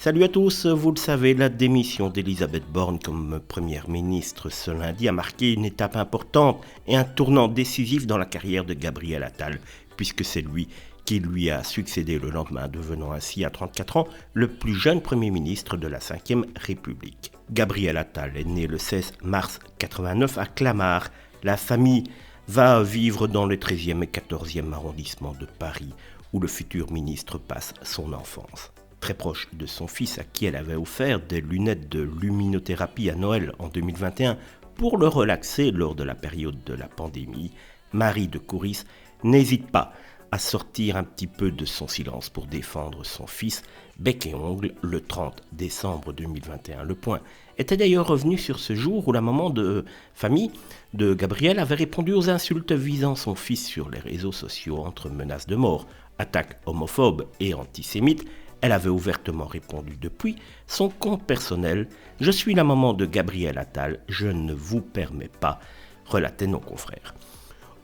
Salut à tous, vous le savez, la démission d'Elisabeth Borne comme première ministre ce lundi a marqué une étape importante et un tournant décisif dans la carrière de Gabriel Attal, puisque c'est lui qui lui a succédé le lendemain, devenant ainsi à 34 ans le plus jeune Premier ministre de la Ve République. Gabriel Attal est né le 16 mars 89 à Clamart. La famille va vivre dans le 13e et 14e arrondissement de Paris, où le futur ministre passe son enfance. Très proche de son fils à qui elle avait offert des lunettes de luminothérapie à Noël en 2021 pour le relaxer lors de la période de la pandémie, Marie de Couris n'hésite pas à sortir un petit peu de son silence pour défendre son fils bec et ongle le 30 décembre 2021. Le Point était d'ailleurs revenu sur ce jour où la maman de famille de Gabriel avait répondu aux insultes visant son fils sur les réseaux sociaux entre menaces de mort, attaques homophobes et antisémites. Elle avait ouvertement répondu depuis son compte personnel « Je suis la maman de Gabriel Attal, je ne vous permets pas », relatait nos confrères.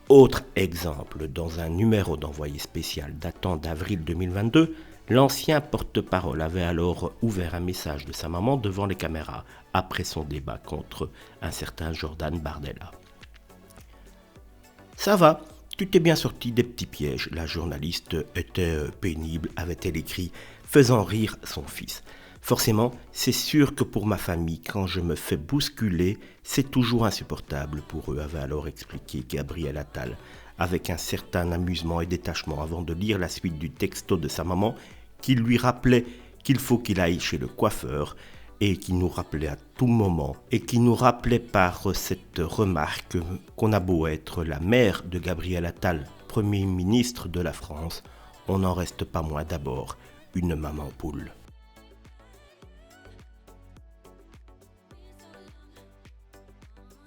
Autre exemple, dans un numéro d'envoyé spécial datant d'avril 2022, l'ancien porte-parole avait alors ouvert un message de sa maman devant les caméras après son débat contre un certain Jordan Bardella. « Ça va, tu t'es bien sorti des petits pièges, la journaliste était pénible », avait-elle écrit, faisant rire son fils. Forcément, c'est sûr que pour ma famille, quand je me fais bousculer, c'est toujours insupportable pour eux, avait alors expliqué Gabriel Attal, avec un certain amusement et détachement avant de lire la suite du texto de sa maman, qui lui rappelait qu'il faut qu'il aille chez le coiffeur, et qui nous rappelait à tout moment, et qui nous rappelait par cette remarque qu'on a beau être la mère de Gabriel Attal, Premier ministre de la France, on n'en reste pas moins d'abord une maman poule.